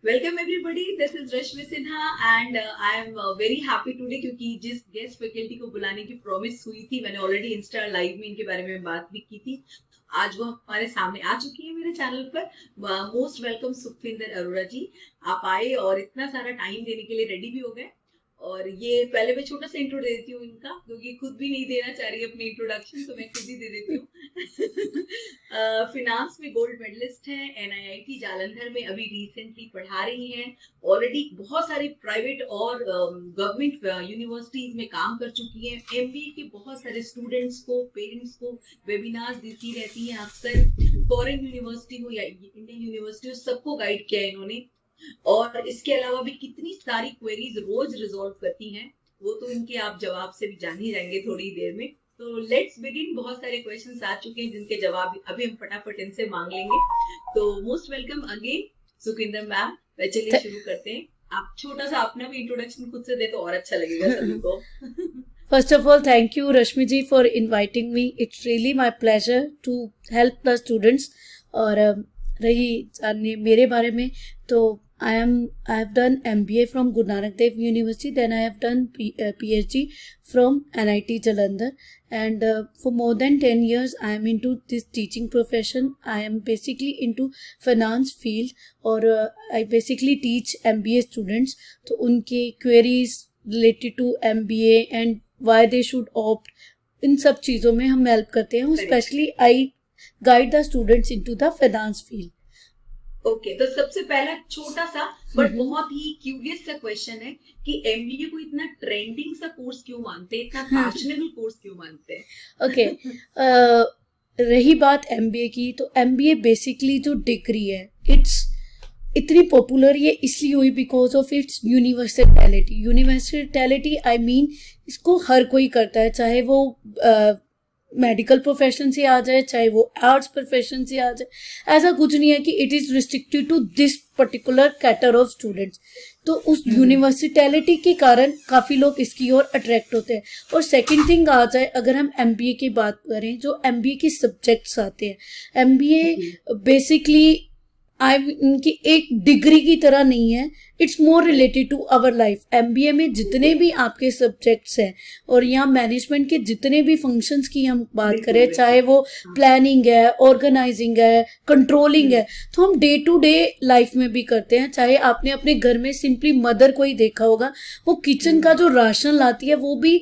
Welcome everybody, this is Rashmi Sinha and I am very happy today क्योंकि जिस guest faculty को बुलाने की प्रॉमिस हुई थी, मैंने ऑलरेडी इंस्टा लाइव में इनके बारे में बात भी की थी। आज वो हमारे सामने आ चुकी है मेरे चैनल पर। मोस्ट वेलकम सुखविंदर अरोड़ा जी, आप आए और इतना सारा टाइम देने के लिए रेडी भी हो गए। और ये पहले मैं छोटा सा इंट्रो दे देती हूँ इनका, क्योंकि खुद भी नहीं देना चाह रही अपनी इंट्रोडक्शन, तो मैं खुद ही दे देती हूँ। फिनांस में गोल्ड मेडलिस्ट हैं, एनआईआईटी जालंधर में अभी रिसेंटली पढ़ा रही हैं। ऑलरेडी बहुत सारे प्राइवेट और गवर्नमेंट यूनिवर्सिटीज में काम कर चुकी हैं। एमबीए के बहुत सारे स्टूडेंट्स को, पेरेंट्स को वेबिनार्स देती रहती हैं अक्सर। फॉरेन यूनिवर्सिटी हो या इंडियन यूनिवर्सिटी हो, सबको गाइड किया है इन्होंने। और इसके अलावा भी कितनी सारी क्वेरीज रोज रिजॉल्व करती हैं, वो तो इनके आप जवाब से भी जान ही जाएंगे थोड़ी देर में। तो लेट्स बिगिन। बहुत सारे क्वेश्चंस आ चुके हैं जिनके जवाब अभी हम फटाफट इनसे मांग लेंगे। तो most welcome again Sukhwinder ma'am. चलिए शुरू करते हैं। आप छोटा सा अपना भी इंट्रोडक्शन खुद से दे तो और अच्छा लगेगा सभी को। First of all, thank you Rashmi ji for inviting me. It's really my pleasure to help the students. और रही जानने मेरे बारे में, तो I have done MBA from Guru Nanak Dev University. Then I have done PhD from NIT Jalandhar, and for more than 10 years I am into this teaching profession. I am basically into finance field, और I basically teach MBA students. तो उनके queries related to MBA and why they should opt, इन सब चीज़ों में हम help करते हैं। Specially I guide the students into the finance field. Okay, तो सबसे पहला छोटा सा बट बहुत ही क्यूरियस सा क्वेश्चन है कि एमबीए को इतना ट्रेंडिंग सा कोर्स क्यों मानते हैं, इतना फैशनेबल कोर्स क्यों मानते हैं? ओके, रही बात एमबीए की, तो एमबीए बेसिकली जो डिग्री है, इट्स इतनी पॉपुलर ये इसलिए हुई because of its universality. Universality I mean इसको हर कोई करता है, चाहे वो मेडिकल प्रोफेशन से आ जाए, चाहे वो आर्ट्स प्रोफेशन से आ जाए। ऐसा कुछ नहीं है कि it is restricted to this particular cadre of students. तो उस यूनिवर्सिटैलिटी के कारण काफ़ी लोग इसकी ओर अट्रैक्ट होते हैं। और सेकंड थिंग आ जाए, अगर हम एमबीए की बात करें, जो एमबीए के सब्जेक्ट्स आते हैं, एमबीए बेसिकली इनकी एक डिग्री की तरह नहीं है, it's more related to our life. MBA में जितने भी आपके सब्जेक्ट्स हैं और यहाँ मैनेजमेंट के जितने भी फंक्शंस की हम बात करें, चाहे वो प्लानिंग है, ऑर्गेनाइजिंग है, कंट्रोलिंग है, तो हम डे टू डे लाइफ में भी करते हैं। चाहे आपने अपने घर में सिंपली मदर को ही देखा होगा, वो किचन का जो राशन लाती है, वो भी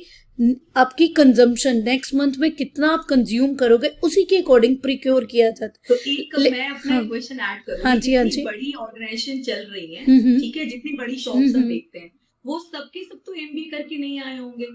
आपकी कंजम्पशन नेक्स्ट मंथ में कितना आप कंज्यूम करोगे उसी के अकॉर्डिंग प्रिक्योर किया जाता है। तो एक मैं अपना क्वेश्चन ऐड करूंगी। हाँ जी, हाँ जी। बड़ी ऑर्गेनाइजेशन चल रही है, ठीक है, जितनी बड़ी शॉप्स हम देखते हैं, वो सबके सब तो एमबीए करके नहीं आए होंगे।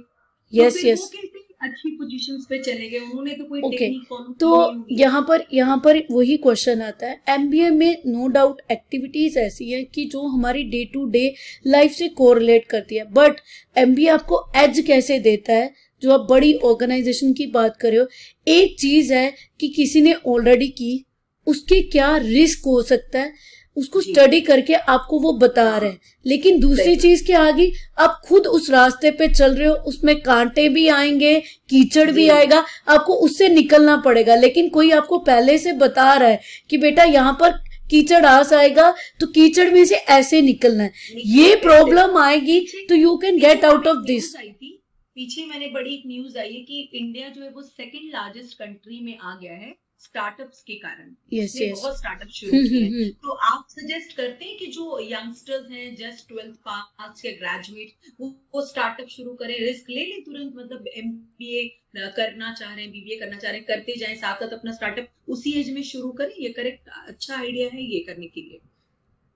यस यस, वो कैसे अच्छी पोजीशंस पे चले गए? उन्होंने तो कोई टेक्निक फॉलो। तो यहाँ पर वही क्वेश्चन आता है। एमबीए में नो डाउट एक्टिविटीज ऐसी है कि जो हमारी डे टू डे लाइफ से कोरिलेट करती है, बट एमबीए आपको एज कैसे देता है? जो आप बड़ी ऑर्गेनाइजेशन की बात कर रहे हो, एक चीज है कि किसी ने ऑलरेडी की, उसके क्या रिस्क हो सकता है, उसको स्टडी करके आपको वो बता रहे हैं। लेकिन दूसरी चीज क्या आ गई, आप खुद उस रास्ते पे चल रहे हो, उसमें कांटे भी आएंगे, कीचड़ भी आएगा, आपको उससे निकलना पड़ेगा। लेकिन कोई आपको पहले से बता रहा है कि बेटा यहाँ पर कीचड़ आस आएगा, तो कीचड़ में से ऐसे निकलना है, ये प्रॉब्लम आएगी, तो you can get out of this. पीछे मैंने बड़ी एक न्यूज आई है कि इंडिया जो है वो सेकंड लार्जेस्ट कंट्री में आ गया है स्टार्टअप्स के कारण। yes, yes. बहुत स्टार्टअप शुरू किए हैं। तो आप सजेस्ट करते हैं कि जो यंगस्टर्स हैं, जस्ट 12th पास के ग्रेजुएट, वो स्टार्टअप शुरू करें, रिस्क ले लें तुरंत, मतलब एमबीए करना चाह रहे हैं, बीबीए करना चाह रहे हैं, करते जाएं, साथ साथ अपना स्टार्टअप उसी एज में शुरू करें? ये करेक्ट अच्छा आइडिया है ये करने के लिए?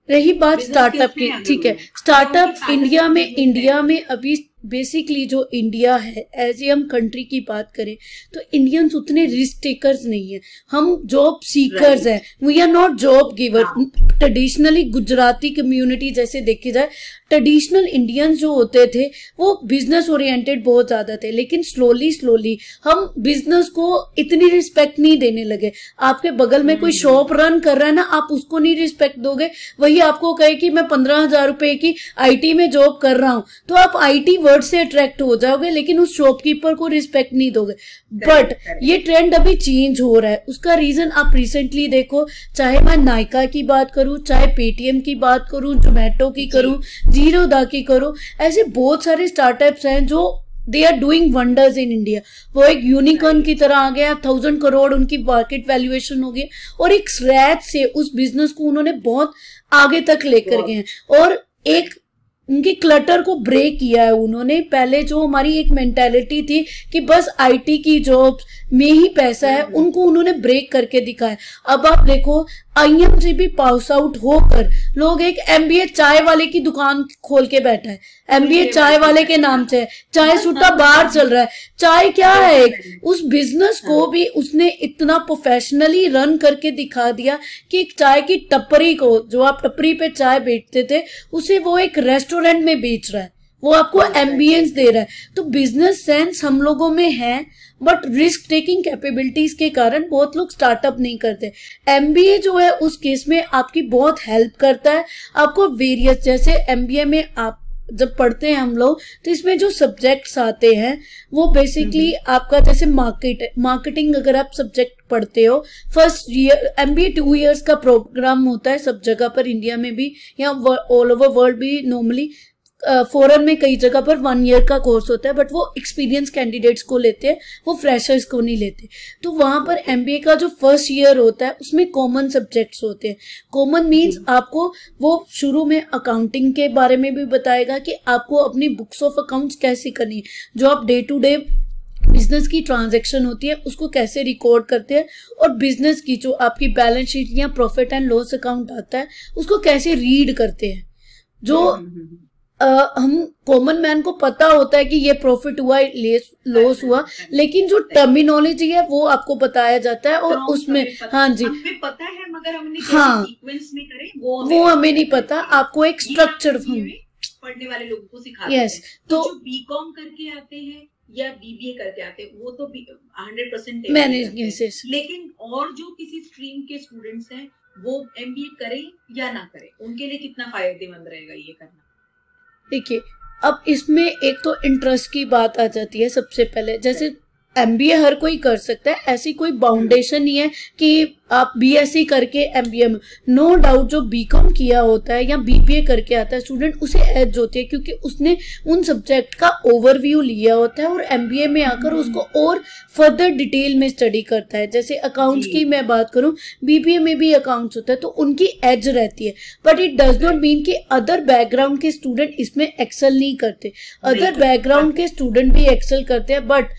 रही बात स्टार्टअप की, ठीक है, स्टार्टअप इंडिया में अभी बेसिकली जो इंडिया है एज ए हम कंट्री की बात करें, तो इंडियंस उतने रिस्क टेकर्स नहीं है, हम जॉब सीकर्स हैं, we are not job giver. Traditionally Gujarati community जैसे देखी जाए, ट्रेडिशनल इंडियंस जो होते थे वो बिजनेस ओरिएंटेड बहुत ज्यादा थे, लेकिन स्लोली हम बिजनेस को इतनी रिस्पेक्ट नहीं देने लगे। आपके बगल में कोई शॉप रन कर रहा है ना, आप उसको नहीं रिस्पेक्ट दोगे, वही आपको कहे कि मैं 15,000 रुपए की आईटी में जॉब कर रहा हूं, तो आप आईटी वर्ड से अट्रैक्ट हो जाओगे लेकिन उस शॉपकीपर को रिस्पेक्ट नहीं दोगे। बट ये ट्रेंड अभी चेंज हो रहा है। उसका रीजन आप रिसेंटली देखो, चाहे मैं नायका की बात करूं, चाहे पेटीएम की बात करूं, जोमेटो की करूं, जीरोधा की करूं, ऐसे बहुत सारे स्टार्टअप्स हैं जो they are doing wonders in India. वो एक यूनिकॉर्न की तरह आ गया, 1000 करोड़ उनकी मार्केट वैल्यूएशन हो गई और एक स्क्रैच से उस बिजनेस को उन्होंने बहुत आगे तक लेकर गए हैं और एक उनके क्लटर को ब्रेक किया है उन्होंने। पहले जो हमारी एक मेंटालिटी थी कि बस आईटी की जॉब्स में ही पैसा है, उनको उन्होंने ब्रेक करके दिखाया। अब आप देखो आईएम से भी पास आउट होकर लोग एक एमबीए चाय वाले की दुकान खोल के बैठा है, एमबीए चाय वाले के नाम से चाय सुट्टा बाहर चल रहा है। चाय क्या है, उस बिजनेस को भी उसने इतना प्रोफेशनली रन करके दिखा दिया कि एक चाय की टपरी को, जो आप टपरी पे चाय बेचते थे, उसे वो एक रेस्टोरेंट में बेच रहा है, वो आपको एम्बियंस दे रहा है। तो बिजनेस सेंस हम लोगों में है, बट रिस्क टेकिंग कैपेबिलिटीज के कारण बहुत लोग स्टार्टअप नहीं करते। एमबीए जो है उस केस में आपकी बहुत हेल्प करता है। आपको वेरियस, जैसे एमबीए में आप जब पढ़ते हैं हम लोग, तो इसमें जो सब्जेक्ट्स आते हैं वो बेसिकली आपका जैसे मार्केटिंग अगर आप सब्जेक्ट पढ़ते हो, फर्स्ट ईयर एमबीए 2 इयर्स का प्रोग्राम होता है सब जगह पर, इंडिया में भी या ऑल ओवर वर्ल्ड भी। नॉर्मली फॉरेन में कई जगह पर 1 ईयर का कोर्स होता है, बट वो एक्सपीरियंस कैंडिडेट्स को लेते हैं, वो फ्रेशर्स को नहीं लेते। तो वहां पर एमबीए का जो फर्स्ट ईयर होता है उसमें कॉमन सब्जेक्ट्स होते हैं। कॉमन मीन्स आपको वो शुरू में अकाउंटिंग के बारे में भी बताएगा कि आपको अपनी बुक्स ऑफ अकाउंट्स कैसे करनी है, जो आप डे टू डे बिजनेस की ट्रांजैक्शन होती है उसको कैसे रिकॉर्ड करते हैं, और बिजनेस की जो आपकी बैलेंस शीट या प्रॉफिट एंड लॉस अकाउंट आता है उसको कैसे रीड करते हैं। जो हम कॉमन मैन को पता होता है कि ये प्रॉफिट हुआ, लॉस हुआ, लेकिन जो टर्मिनोलॉजी है वो आपको बताया जाता है और उसमें हाँ जी हमें पता है मगर हमने हाँ सीक्वेंस में करे वो हमें नहीं पता। आपको एक स्ट्रक्चर पढ़ने वाले लोगों को सिखाते हैं। तो जो बीकॉम करके आते हैं या बीबीए करके आते हैं वो तो 100% मैनेज, लेकिन और जो किसी स्ट्रीम के स्टूडेंट्स हैं वो एमबीए करें या ना करें, उनके लिए कितना फायदेमंद रहेगा ये करना। देखिए, अब इसमें एक तो इंटरेस्ट की बात आ जाती है सबसे पहले। जैसे एमबीए हर कोई कर सकता है, ऐसी कोई बाउंडेशन नहीं है कि आप बीएससी करके एमबीए में। नो डाउट जो बीकॉम किया होता है या बीबीए करके आता है स्टूडेंट, उसे एज होती है क्योंकि उसने उन सब्जेक्ट का ओवरव्यू लिया होता है और एमबीए में आकर उसको और फर्दर डिटेल में स्टडी करता है। जैसे अकाउंट्स की मैं बात करूं, बीबीए में भी अकाउंट्स होता है तो उनकी एज रहती है, but it does not mean कि अदर बैकग्राउंड के स्टूडेंट इसमें एक्सेल नहीं करते। अदर बैकग्राउंड के स्टूडेंट भी एक्सेल करते हैं। बट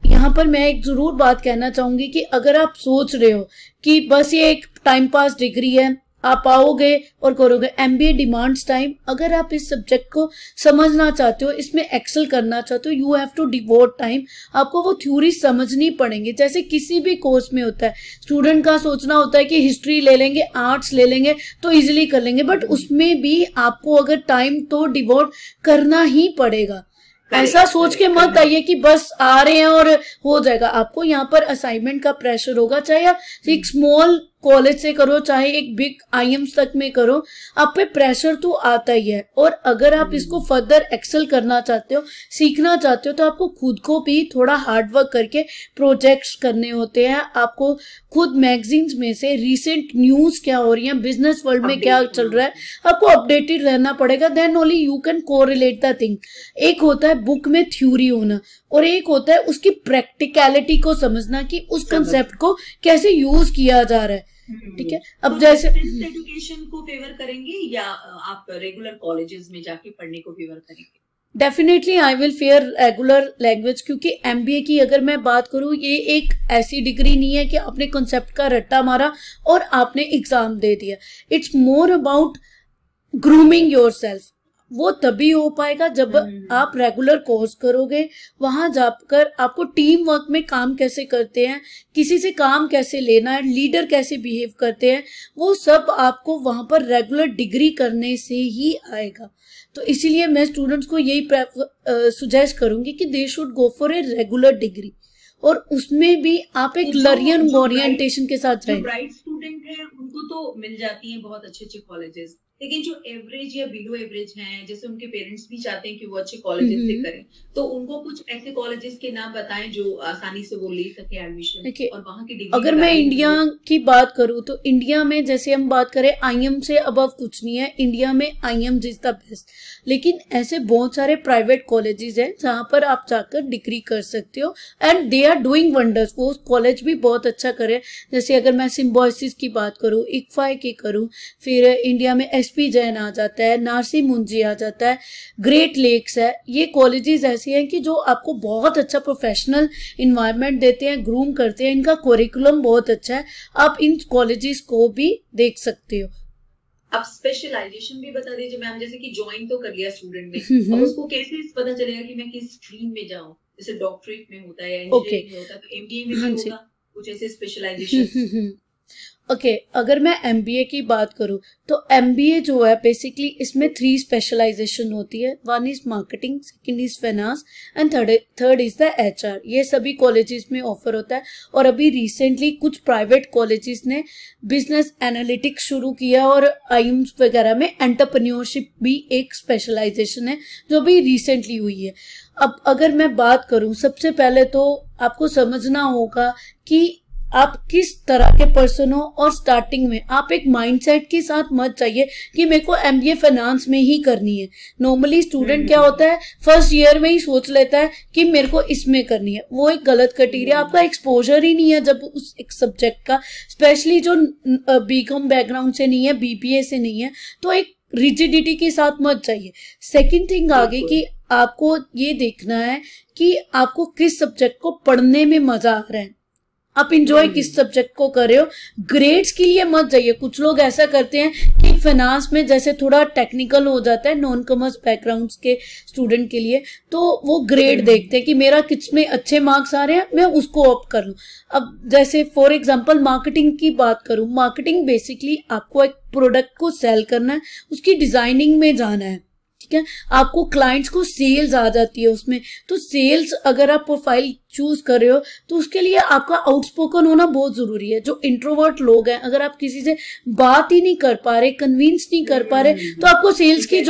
यहाँ पर मैं एक जरूर बात कहना चाहूंगी कि अगर आप सोच रहे हो कि बस ये एक टाइम पास डिग्री है, आप आओगे और करोगे, एमबीए डिमांड्स टाइम। अगर आप इस सब्जेक्ट को समझना चाहते हो, इसमें एक्सेल करना चाहते हो, you have to devote time. आपको वो थ्योरी समझनी पड़ेंगी। जैसे किसी भी कोर्स में होता है, स्टूडेंट का सोचना होता है कि हिस्ट्री ले लेंगे, आर्ट्स ले लेंगे तो इजिली कर लेंगे, बट उसमें भी आपको अगर टाइम तो डिवोट करना ही पड़ेगा। ऐसा सोच के मत आइए कि बस आ रहे हैं और हो जाएगा। आपको यहाँ पर असाइनमेंट का प्रेशर होगा, चाहे आप एक स्मॉल कॉलेज से करो चाहे एक बिग आईएम्स तक में करो, आप पे प्रेशर तो आता ही है। और अगर आप इसको फर्दर एक्सेल करना चाहते हो, सीखना चाहते हो, तो आपको खुद को भी थोड़ा हार्ड वर्क करके प्रोजेक्ट्स करने होते हैं। आपको खुद मैगजीन्स में से रिसेंट न्यूज क्या हो रही है, बिजनेस वर्ल्ड में क्या चल रहा है, आपको अपडेटेड रहना पड़ेगा। Then only you can correlate the thing. एक होता है बुक में थ्योरी होना और एक होता है उसकी प्रैक्टिकलिटी को समझना कि उस कंसेप्ट को कैसे यूज किया जा रहा है। ठीक है, अब जैसे एजुकेशन को फेवर करेंगे या आप रेगुलर कॉलेजेस में जाके पढ़ने को फेवर करेंगे? Definitely I will fair regular language, क्योंकि एमबीए की अगर मैं बात करूं, ये एक ऐसी डिग्री नहीं है कि आपने कॉन्सेप्ट का रट्टा मारा और आपने एग्जाम दे दिया। It's more about grooming yourself. वो तभी हो पाएगा जब आप रेगुलर कोर्स करोगे, वहां जाकर आपको टीम वर्क में काम कैसे करते हैं, किसी से काम कैसे लेना है, लीडर कैसे बिहेव करते हैं, वो सब आपको वहां पर रेगुलर डिग्री करने से ही आएगा। तो इसीलिए मैं स्टूडेंट्स को यही सुजेस्ट करूंगी कि they should go for a regular degree, और उसमें भी आप एक लर्निंग ओरिएंटेशन के साथ रहें। ब्राइट स्टूडेंट है उनको तो मिल जाती है बहुत अच्छे अच्छे कॉलेजेस, लेकिन जो एवरेज या बिलो एवरेज हैं, जैसे उनके पेरेंट्स भी चाहते हैं कि वो अच्छे कॉलेजेस से करें, तो उनको कुछ ऐसे कॉलेजेस के नाम बताएं जो आसानी से वो ले सके एडमिशन देखिए, और वहाँ की डिग्री। अगर मैं इंडिया की बात करूँ तो इंडिया में जैसे हम बात करें आईएम से अबव कुछ नहीं है, इंडिया में आईएम इज द बेस्ट। लेकिन ऐसे बहुत सारे प्राइवेट कॉलेजेस हैं जहाँ पर आप जाकर डिग्री कर सकते हो and they are doing wonders. वो कॉलेज भी बहुत अच्छा करे। जैसे अगर मैं सिम्बोसिस की बात करूँ, इक्फाई की करूँ, फिर इंडिया में एसपी जैन आ जाता है, नारसी मुंजी आ जाता है, ग्रेट लेक्स है। ये कॉलेजेस ऐसे हैं कि जो आपको बहुत अच्छा प्रोफेशनल इन्वायरमेंट देते हैं, ग्रूम करते हैं, इनका करिकुलम बहुत अच्छा है। आप इन कॉलेजेस को भी देख सकते हो। आप स्पेशलाइजेशन भी बता दीजिए मैम, जैसे कि ज्वाइन तो कर लिया स्टूडेंट ने, अब उसको कैसे पता चलेगा कि मैं किस स्ट्रीम में जाऊं? जैसे डॉक्टरेट में होता है या इंजीनियरिंग में होता है, तो एमबीए में भी होगा कुछ ऐसे स्पेशलाइजेशन? ओके, अगर मैं एमबीए की बात करूं तो एमबीए जो है बेसिकली इसमें 3 स्पेशलाइजेशन होती है। 1 is marketing, second is finance and third is the HR. ये सभी कॉलेजेस में ऑफर होता है। और अभी रिसेंटली कुछ प्राइवेट कॉलेजेस ने बिजनेस एनालिटिक्स शुरू किया और आईएम्स वगैरह में एंटरप्रेन्योरशिप भी एक स्पेशलाइजेशन है जो भी रिसेंटली हुई है। अब अगर मैं बात करूं, सबसे पहले तो आपको समझना होगा कि आप किस तरह के पर्सन हो। और स्टार्टिंग में आप एक माइंडसेट के साथ मत चाहिए कि मेरे को एमबीए फाइनेंस में ही करनी है। नॉर्मली स्टूडेंट क्या होता है, फर्स्ट ईयर में ही सोच लेता है कि मेरे को इसमें करनी है। वो एक गलत क्राइटेरिया, आपका एक्सपोजर ही नहीं है जब उस एक सब्जेक्ट का, स्पेशली जो बीकॉम बैकग्राउंड से नहीं है, बीबीए से नहीं है, तो एक रिजिडिटी के साथ मत चाहिए। सेकेंड थिंग आगे कि आपको ये देखना है कि आपको किस सब्जेक्ट को पढ़ने में मजा आ रहा है, आप इंजॉय किस सब्जेक्ट को कर रहे हो। ग्रेड्स के लिए मत जाइए। कुछ लोग ऐसा करते हैं कि फाइनेंस में जैसे थोड़ा टेक्निकल हो जाता है नॉन कॉमर्स बैकग्राउंड्स के स्टूडेंट के लिए, तो वो ग्रेड देखते हैं कि मेरा किस में अच्छे मार्क्स आ रहे हैं, मैं उसको ऑप्ट कर लूं। अब जैसे फॉर एग्जांपल मार्केटिंग की बात करूं, मार्केटिंग बेसिकली आपको एक प्रोडक्ट को सेल करना है, उसकी डिजाइनिंग में जाना है, ठीक है। आपको क्लाइंट्स को सेल्स आ जाती है उसमें, तो सेल्स अगर आप प्रोफाइल चूज कर रहे हो तो उसके लिए आपका आउटस्पोकन होना बहुत जरूरी है। जो इंट्रोवर्ट लोग हैं, अगर आप किसी से बात ही नहीं कर पा रहे, कन्विंस नहीं कर पा रहे, तो आपको सेल्स की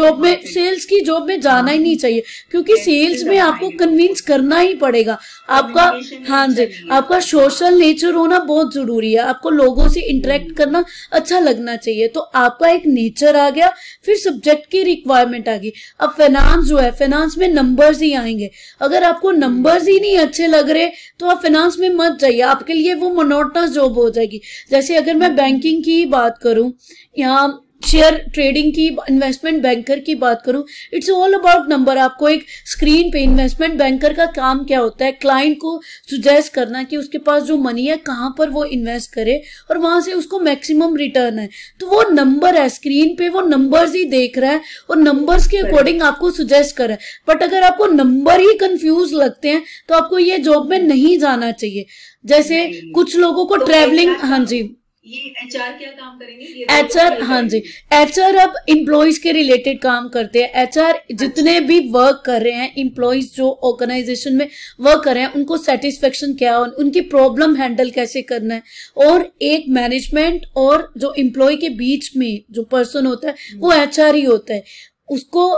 जॉब में जाना ही नहीं चाहिए, क्योंकि सेल्स में आपको कन्विंस करना ही पड़ेगा। आपका, हाँ जी, आपका सोशल नेचर होना बहुत जरूरी है। आपको लोगों से इंटरेक्ट करना अच्छा लगना चाहिए। तो आपका एक नेचर आ गया, फिर सब्जेक्ट की रिक्वायरमेंट आ गई। अब फाइनेंस जो है, फाइनेंस में नंबर्स ही आएंगे। अगर आपको नंबर्स ही नहीं अच्छे लग रहे तो आप फाइनेंस में मत जाइए, आपके लिए वो मोनोटोनस जॉब हो जाएगी। जैसे अगर मैं बैंकिंग की बात करूं या शेयर ट्रेडिंग की, इन्वेस्टमेंट बैंकर की बात करूं, इट्स ऑल अबाउट नंबर। आपको एक स्क्रीन पे इन्वेस्टमेंट बैंकर का काम क्या होता है, क्लाइंट को सुजेस्ट करना कि उसके पास जो मनी है कहां पर वो इन्वेस्ट करे और वहां से उसको मैक्सिमम रिटर्न है। तो वो नंबर है, स्क्रीन पे वो नंबर्स ही देख रहा है और नंबर्स के अकॉर्डिंग आपको सुजेस्ट कर रहा है। बट अगर आपको नंबर ही कंफ्यूज लगते हैं तो आपको ये जॉब में नहीं जाना चाहिए। जैसे कुछ लोगों को ट्रेवलिंग, हाँ जी, ये एचआर क्या काम करेंगे? एचआर, हाँ जी, एचआर अब इम्प्लॉइज के रिलेटेड काम करते हैं। एचआर जितने भी वर्क कर रहे हैं, इम्प्लॉइज जो ऑर्गेनाइजेशन में वर्क कर रहे हैं, उनको सेटिस्फेक्शन क्या, उनकी प्रॉब्लम हैंडल कैसे करना है। और एक मैनेजमेंट और जो इम्प्लॉय के बीच में जो पर्सन होता है वो एचआर ही होता है। उसको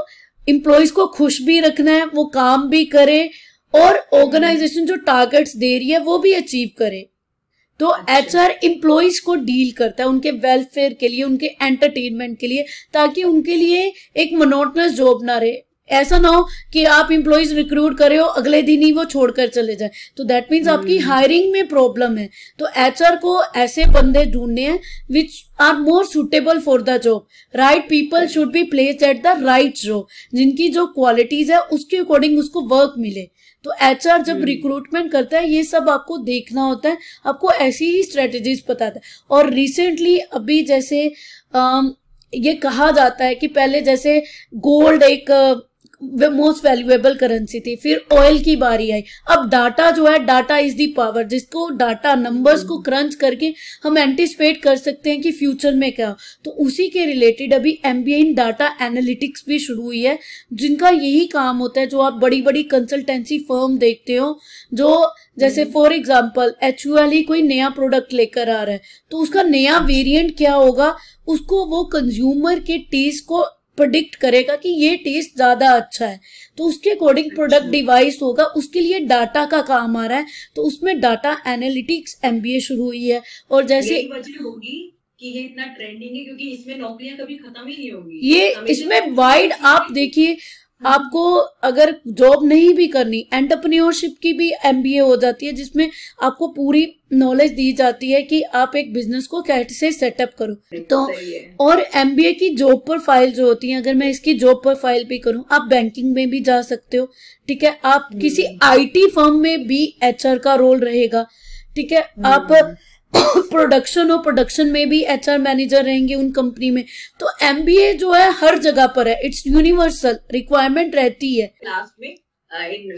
इम्प्लॉइज को खुश भी रखना है, वो काम भी करे और ऑर्गेनाइजेशन जो टारगेट्स दे रही है वो भी अचीव करे। तो एचआर इम्प्लॉइज को डील करता है उनके वेलफेयर के लिए, उनके एंटरटेनमेंट के लिए, ताकि उनके लिए एक मोनोटोनस जॉब ना रहे। ऐसा ना हो कि आप इम्प्लॉइज रिक्रूट करे हो, अगले दिन ही वो छोड़कर चले जाए, तो दैट मीन्स आपकी हायरिंग में प्रॉब्लम है। तो एचआर को ऐसे बंदे ढूंढने हैं which are more suitable for the job. Right people should be placed at the right job, जिनकी जो क्वालिटीज है उसके अकॉर्डिंग उसको वर्क मिले। तो एचआर जब रिक्रूटमेंट करता है ये सब आपको देखना होता है, आपको ऐसी ही स्ट्रेटेजीज बताता है। और रिसेंटली अभी जैसे ये कहा जाता है कि पहले जैसे गोल्ड एक मोस्ट वैल्यूएबल करेंसी थी। फिर ऑयल की बारी आई। अब डाटा जो है, डाटा इज द पावर, जिसको डाटा नंबर्स को क्रंच करके हम एंटिसिपेट कर सकते हैं कि फ्यूचर में क्या। तो उसी के रिलेटेड अभी एमबीए इन डाटा एनालिटिक्स भी शुरू हुई है, जिनका यही काम होता है। जो आप बड़ी बड़ी कंसल्टेंसी फर्म देखते हो, जो जैसे फॉर एग्जांपल HUL कोई नया प्रोडक्ट लेकर आ रहा है, तो उसका नया वेरिएंट क्या होगा, उसको वो कंज्यूमर के टेस्ट को प्रेडिक्ट करेगा कि ये टेस्ट ज्यादा अच्छा है, तो उसके अकॉर्डिंग प्रोडक्ट डिवाइस होगा। उसके लिए डाटा का काम आ रहा है, तो उसमें डाटा एनालिटिक्स एमबीए शुरू हुई है। और जैसे यही वजह होगी कि ये इतना ट्रेंडिंग है, क्योंकि इसमें नौकरियां कभी खत्म ही नहीं होंगी। ये इसमें वाइड आप देखिए, आपको अगर जॉब नहीं भी करनी, एंटरप्रेन्योरशिप की भी एमबीए हो जाती है, जिसमें आपको पूरी नॉलेज दी जाती है कि आप एक बिजनेस को कैसे सेटअप करो। तो और एमबीए की जॉब प्रोफाइल जो होती है, अगर मैं इसकी जॉब प्रोफाइल भी करूं, आप बैंकिंग में भी जा सकते हो, ठीक है। आप किसी आईटी फर्म में भी एचआर का रोल रहेगा, ठीक है। आप प्रोडक्शन में भी एचआर मैनेजर रहेंगे उन कंपनी में। तो एमबीए जो है हर जगह पर है, इट्स यूनिवर्सल, रिक्वायरमेंट रहती है। लास्ट में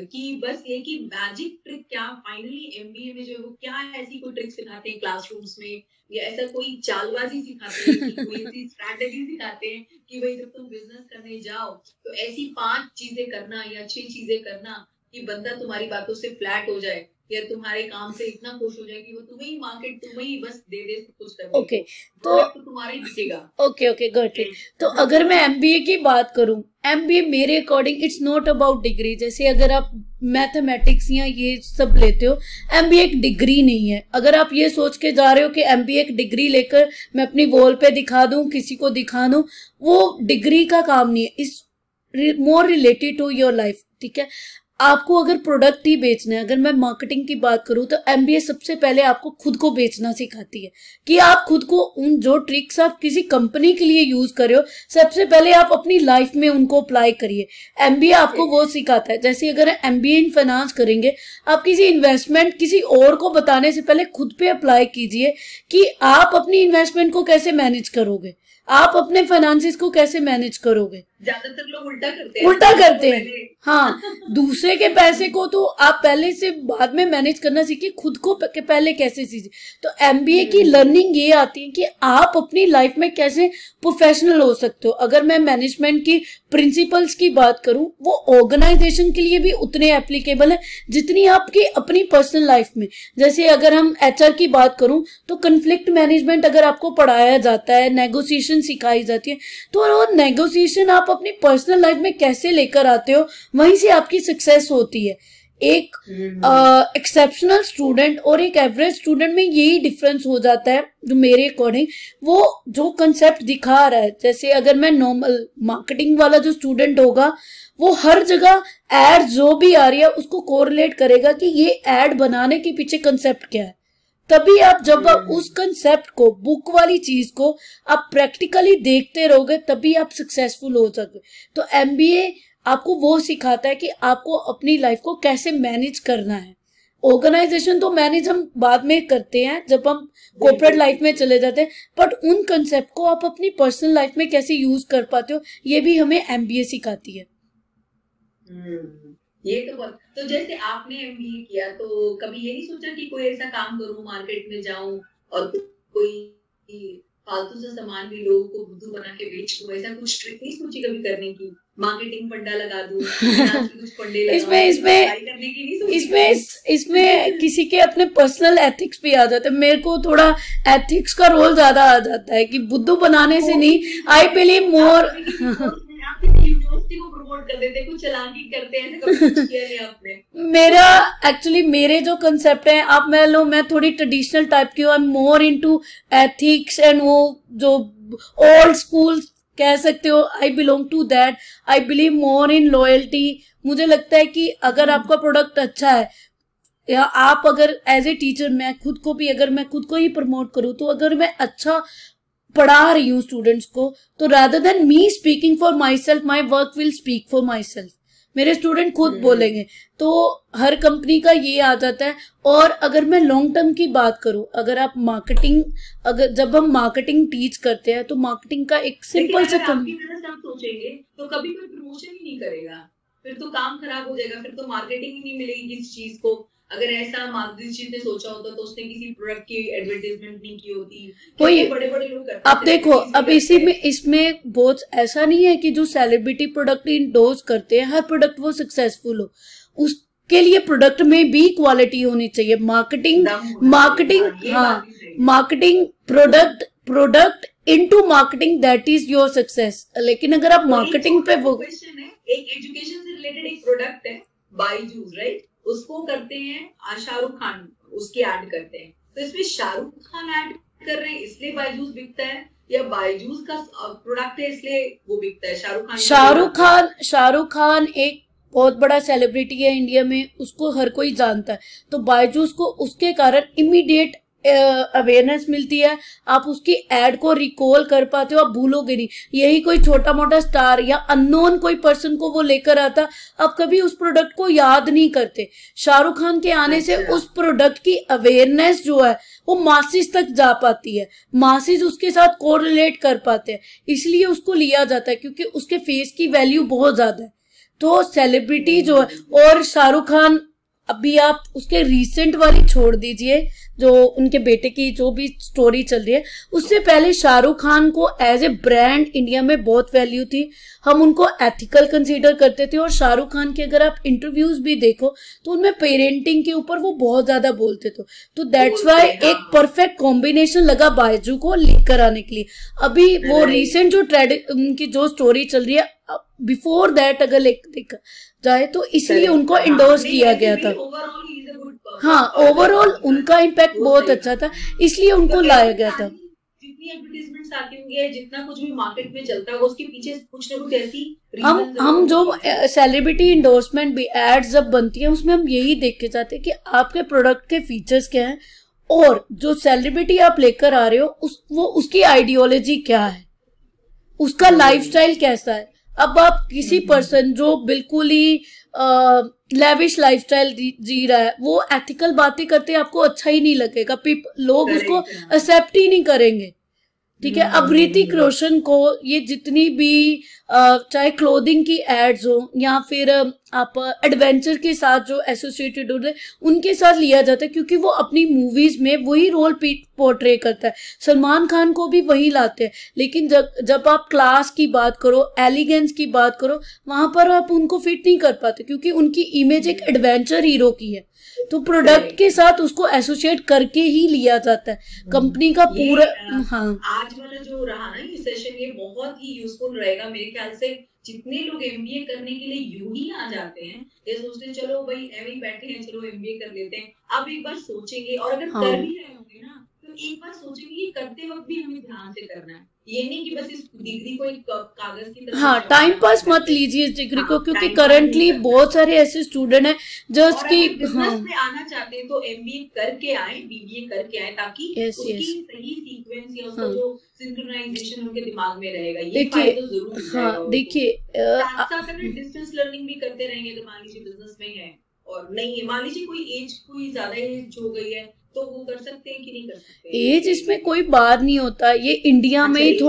कि बस ये कि मैजिक ट्रिक क्या फाइनली एमबीए में जो है वो क्या ऐसी कोई ट्रिक सिखाते हैं क्लासरूम्स में, या ऐसा कोई चालबाजी सिखाते हैं, कि कोई ऐसी स्ट्रैटेजी सिखाते हैं कि भाई जब तुम बिजनेस करने जाओ तो ऐसी 5 चीजें करना या 6 चीजें करना कि बंदा तुम्हारी बातों से फ्लैट हो जाए, या तुम्हारे काम से इतना खुश हो जाए कि वो तुम्हें ही मार्केट तुम्हें ही बस दे दे सब कुछ करने ओके, तो तुम्हारा ही बिकेगा। Okay got it. तो अगर मैं एमबीए की बात करूं, एमबीए मेरे according it's not about degree. जैसे अगर आप मैथमेटिक्स या ये सब लेते हो, एमबीए एक डिग्री नहीं है। अगर आप ये सोच के जा रहे हो कि एमबीए एक डिग्री लेकर मैं अपनी वॉल पे दिखा दूं, किसी को दिखा दूं, वो डिग्री का काम नहीं है। It's more related to your life, ठीक है। आपको अगर प्रोडक्ट ही बेचना है, अगर मैं मार्केटिंग की बात करूं, तो एमबीए सबसे पहले आपको खुद को बेचना सिखाती है कि आप खुद को उन जो ट्रिक्स आप किसी कंपनी के लिए यूज कर रहे हो, सबसे पहले आप अपनी लाइफ में उनको अप्लाई करिए। एमबीए आपको वो सिखाता है। जैसे अगर एमबीए इन फाइनेंस करेंगे, आप किसी इन्वेस्टमेंट किसी और को बताने से पहले खुद पे अप्लाई कीजिए कि आप अपनी इन्वेस्टमेंट को कैसे मैनेज करोगे, आप अपने फाइनेंसिस को कैसे मैनेज करोगे। ज्यादातर लोग उल्टा करते हैं। हाँ, दूसरे के पैसे को तो आप पहले से बाद में मैनेज करना सीखिए, खुद को पहले कैसे सीखिए। तो एमबीए की लर्निंग ये आती है कि आप अपनी लाइफ में कैसे प्रोफेशनल हो सकते हो। अगर मैं मैनेजमेंट की प्रिंसिपल्स की बात करूं, वो ऑर्गेनाइजेशन के लिए भी उतने एप्लीकेबल है जितनी आपकी अपनी पर्सनल लाइफ में। जैसे अगर हम एचआर की बात करूं, तो कन्फ्लिक्ट मैनेजमेंट अगर आपको पढ़ाया जाता है, नेगोशिएशन सिखाई जाती है, तो वो नेगोशिएशन आप अपनी पर्सनल लाइफ में कैसे लेकर आते हो, वहीं से आपकी सक्सेस होती है। एक एक्सेप्शनल स्टूडेंट और एक एवरेज स्टूडेंट में यही डिफरेंस हो जाता है, जो मेरे अकॉर्डिंग वो जो कंसेप्ट दिखा रहा है। जैसे अगर मैं नॉर्मल मार्केटिंग वाला जो स्टूडेंट होगा, वो हर जगह एड जो भी आ रही है उसको कोरिलेट करेगा कि ये एड बनाने के पीछे कंसेप्ट क्या है। तभी आप जब आप उस कंसेप्ट को, बुक वाली चीज को आप प्रैक्टिकली देखते रहोगे, तभी आप सक्सेसफुल हो सकते। तो एमबीए आपको वो सिखाता है कि आपको अपनी लाइफ को कैसे मैनेज करना है। ऑर्गेनाइजेशन तो मैनेज हम बाद में करते हैं जब हम कॉर्पोरेट लाइफ में चले जाते हैं, बट उन कंसेप्ट को आप अपनी पर्सनल लाइफ में कैसे यूज कर पाते हो, ये भी हमें एमबीए सिखाती है। ये तो जैसे आपने एमबीए किया, तो कभी ये नहीं सोचा कि कोई ऐसा काम करूं, मार्केट में जाऊं और कोई फालतू से सामान भी लोगों को बुद्धू बना के बेच दूं? ऐसा कुछ ट्रिक नहीं सोची कभी करने की? मार्केटिंग फंडा लगा दूं, कुछ फंडे इसमें किसी के अपने पर्सनल एथिक्स भी आ जाते हैं। मेरे को थोड़ा एथिक्स का रोल ज्यादा आ जाता है कि बुद्धू बनाने से नहीं, आई बिलीव मोर यूनिवर्सिटी को प्रमोट कर देते, कुछ चालाकी करते हैं, ऐसा कभी कुछ किया नहीं आपने? मेरा एक्चुअली मेरे जो कंसेप्ट है, आप मैं थोड़ी ट्रेडिशनल टाइप की हूँ। I am more into ethics and वो जो ओल्ड स्कूल कह सकते हो, I belong to that. I believe more in loyalty. मुझे लगता है कि अगर आपका प्रोडक्ट अच्छा है, या आप अगर एज ए टीचर, मैं खुद को ही प्रमोट करूँ, तो अगर मैं अच्छा पढ़ा रही हूँ स्टूडेंट्स को, तो rather than me speaking for my self, my work will speak for my self. मेरे स्टूडेंट खुद बोलेंगे। तो हर कंपनी का ये आ जाता है। और अगर मैं लॉन्ग टर्म की बात करूं, अगर आप मार्केटिंग, अगर जब हम मार्केटिंग टीच करते हैं तो मार्केटिंग का एक सिंपल सा आपकी तरह से आप सोचेंगे तो कभी कोई प्रमोशन ही नहीं करेगा, फिर तो काम खराब हो जाएगा, फिर तो मार्केटिंग ही नहीं मिलेगी किसी चीज को। अगर ऐसा माधुरी जी ने सोचा होता तो उसने किसी प्रोडक्ट की एडवर्टाइजमेंट नहीं की होती। कोई बड़े बड़े लोग करते अब देखो, अब इसी में इसमें बहुत ऐसा नहीं है कि जो सेलिब्रिटी प्रोडक्ट इंडोर्स करते हैं हर प्रोडक्ट वो सक्सेसफुल हो, उसके लिए प्रोडक्ट में भी क्वालिटी होनी चाहिए। मार्केटिंग हाँ, marketing product into marketing, that is your success. लेकिन अगर आप मार्केटिंग पे वो क्वेश्चन है, एक एजुकेशन से रिलेटेड एक प्रोडक्ट है बायजूस, राइट, उसको करते हैं शाहरुख खान, उसके ऐड करते हैं, तो इसमें शाहरुख खान ऐड कर रहे हैं इसलिए बायजूस बिकता है, या बायजूस का प्रोडक्ट है इसलिए वो बिकता है? शाहरुख खान एक बहुत बड़ा सेलिब्रिटी है इंडिया में, उसको हर कोई जानता है, तो बायजूस को उसके कारण इमीडिएट अवेयरनेस मिलती है, आप उसकी एड को रिकॉल कर पाते हो, आप भूलोगे नहीं। यही कोई छोटा मोटा स्टार या अननोन कोई पर्सन को वो लेकर आता, आप कभी उस प्रोडक्ट को याद नहीं करते। शाहरुख खान के आने से उस प्रोडक्ट की अवेयरनेस जो है वो मासिस तक जा पाती है, मासिस उसके साथ कोरिलेट कर पाते हैं, इसलिए उसको लिया जाता है क्योंकि उसके फेस की वैल्यू बहुत ज्यादा है। तो सेलिब्रिटी जो है, और शाहरुख खान, अभी आप उसके रिसेंट वाली छोड़ दीजिए, जो उनके बेटे की जो भी स्टोरी चल रही है, उससे पहले शाहरुख खान को एज ए ब्रांड इंडिया में बहुत वैल्यू थी, हम उनको एथिकल कंसीडर करते थे। और शाहरुख खान के अगर आप इंटरव्यूज भी देखो तो उनमें पेरेंटिंग के ऊपर वो बहुत ज्यादा बोलते थे, तो दैट्स वाई एक परफेक्ट कॉम्बिनेशन लगा बायजू को लेकर आने के लिए। अभी वो रिसेंट जो उनकी जो स्टोरी चल रही है, बिफोर दैट अगर देखा जाए तो इसलिए उनको इंडोर्स किया गया था। हाँ, ओवरऑल उनका इम्पैक्ट बहुत अच्छा था, इसलिए उनको लाया गया था। जितनी एडवर्टाइजमेंट्स आती होंगी, जितना कुछ भी मार्केट में चलता है, उसके पीछे कुछ ना कुछ ऐसी हम जो सेलिब्रिटी इंडोर्समेंट भी एड्स जब बनती है उसमें हम यही देख के जाते हैं कि आपके प्रोडक्ट के फीचर्स क्या हैं और जो सेलिब्रिटी आप लेकर आ रहे हो वो उसकी आइडियोलॉजी क्या है, उसका लाइफस्टाइल कैसा है। अब आप किसी पर्सन जो बिल्कुल ही लेविश लाइफस्टाइल जी रहा है, वो एथिकल बातें करते आपको अच्छा ही नहीं लगेगा, लोग उसको एक्सेप्ट ही नहीं करेंगे। ठीक है, अब ऋतिक रोशन को ये जितनी भी चाहे क्लोथिंग की एड्स हो या फिर आप एडवेंचर के साथ जो एसोसिएटेड होते हैं उनके साथ लिया जाता है, क्योंकि वो अपनी मूवीज में वही रोल पोर्ट्रे करता है। सलमान खान को भी वही लाते हैं, लेकिन जब आप क्लास की बात करो, एलिगेंस की बात करो, वहां पर आप उनको फिट नहीं कर पाते क्योंकि उनकी इमेज एक एडवेंचर हीरो की है। तो प्रोडक्ट के साथ उसको एसोसिएट करके ही लिया जाता है कंपनी का पूरा। हाँ, आज वाला जो रहा ना ये सेशन, ये बहुत ही यूजफुल रहेगा मेरे ख्याल से। जितने लोग एमबीए करने के लिए यूं ही आ जाते हैं, ये सोचते हैं चलो भाई एम ही बैठे हैं, चलो एमबीए कर लेते हैं, अब एक बार सोचेंगे, और अगर कर भी रहे होंगे ना तो एक बार सोचेंगे ये करते वक्त भी हमें ध्यान से करना है, ये नहीं कि बस इस डिग्री को एक कागज की तरह। हाँ, टाइम पास मत लीजिए इस डिग्री को, क्योंकि करंटली बहुत सारे ऐसे स्टूडेंट हैं जस्ट की बिजनेस में आना चाहते हैं तो एमबीए करके आए, बीबीए करके आए, ताकि उसकी सही सीक्वेंस या उसका जो सिंक्रोनाइजेशन उनके दिमाग में रहेगा। ये फायदा जरूर है। हाँ, देखिए साथ में डिस्टेंस लर्निंग भी करते रहेंगे। अगर मान लीजिए बिजनेस में है और नहीं है, मान लीजिए कोई ज्यादा एज हो गई है, तो वो कर सकते हैं कि नहीं कर सकते? एज इसमें कोई बात नहीं होता, ये इंडिया में ही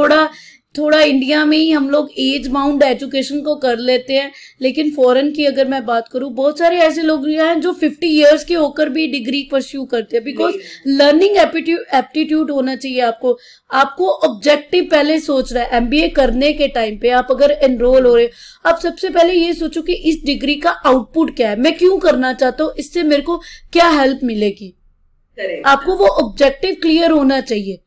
थोड़ा इंडिया में ही हम लोग एज बाउंड एजुकेशन को कर लेते हैं, लेकिन फॉरेन की अगर मैं बात करूं, बहुत सारे ऐसे लोग हैं जो 50 इयर्स के होकर भी डिग्री परस्यू करते हैं, बिकॉज लर्निंग एप्टीट्यूड होना चाहिए। आपको ऑब्जेक्टिव पहले सोच रहा है एमबीए करने के टाइम पे, आप अगर एनरोल हो रहे, आप सबसे पहले ये सोचो कि इस डिग्री का आउटपुट क्या है, मैं क्यों करना चाहता हूँ, इससे मेरे को क्या हेल्प मिलेगी। आपको वो ऑब्जेक्टिव क्लियर होना चाहिए,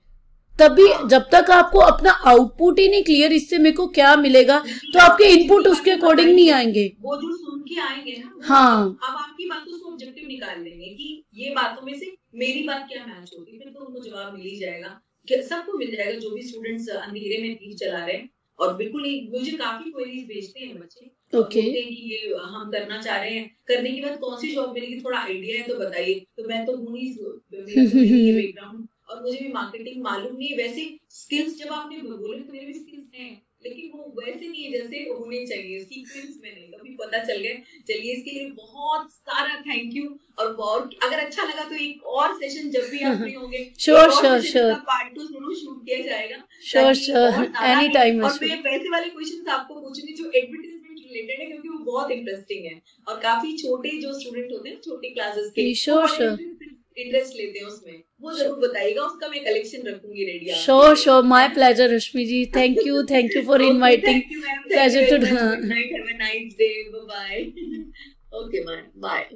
तभी जब तक आपको अपना आउटपुट ही नहीं क्लियर, इससे मेरे को क्या मिलेगा, तो आपके इनपुट उसके अकॉर्डिंग नहीं आएंगे। वो जो सुन के आएंगे ना, हाँ, अब आपकी बातों से ऑब्जेक्टिव निकाल लेंगे कि ये बातों में से मेरी बात क्या मैच होगी, फिर तो उनको जवाब मिल ही जाएगा, सबको मिल जाएगा जो भी स्टूडेंट्स अंधेरे में तीर चला रहे हैं। और बिल्कुल मुझे काफी क्वेरीज भेजते हैं बच्चे, ओके, कि ये हम करना चाह रहे हैं, करने के बाद कौन सी जॉब मिलेगी, थोड़ा आइडिया है तो बताइए। तो मैं तो हूँ ही, बैकग्राउंड और मुझे भी मार्केटिंग मालूम नहीं है। वैसे स्किल्स जब आपने बोले तो मेरे भी स्किल्स हैं, लेकिन वो वैसे नहीं है जैसे होने चाहिए, सीक्वेंस में नहीं, अभी पता चल गए। चलिए इसके लिए बहुत सारा थैंक यू। और अगर अच्छा लगा तो एक और सेशन जब भी आप फ्री होंगे, श्योर श्योर श्योर, पार्ट 2 जरूर शूट किया जाएगा। Sure sure, any time. और मैं वैसे वाले क्वेश्चंस आपको पूछूंगी जो एडवर्टाइजमेंट रिलेटेड है, क्योंकि वो बहुत इंटरेस्टिंग है और काफी छोटे जो स्टूडेंट होते हैं छोटी क्लासेस के, श्योर श्योर, इंटरेस्ट लेते हैं उसमें, वो जरूर बताइएगा, उसका मैं कलेक्शन रखूंगी ready. Sure sure, my pleasure Rashmi ji, thank you for inviting, pleasure too. Good night, have a nice day, bye bye. Okay ma'am, bye.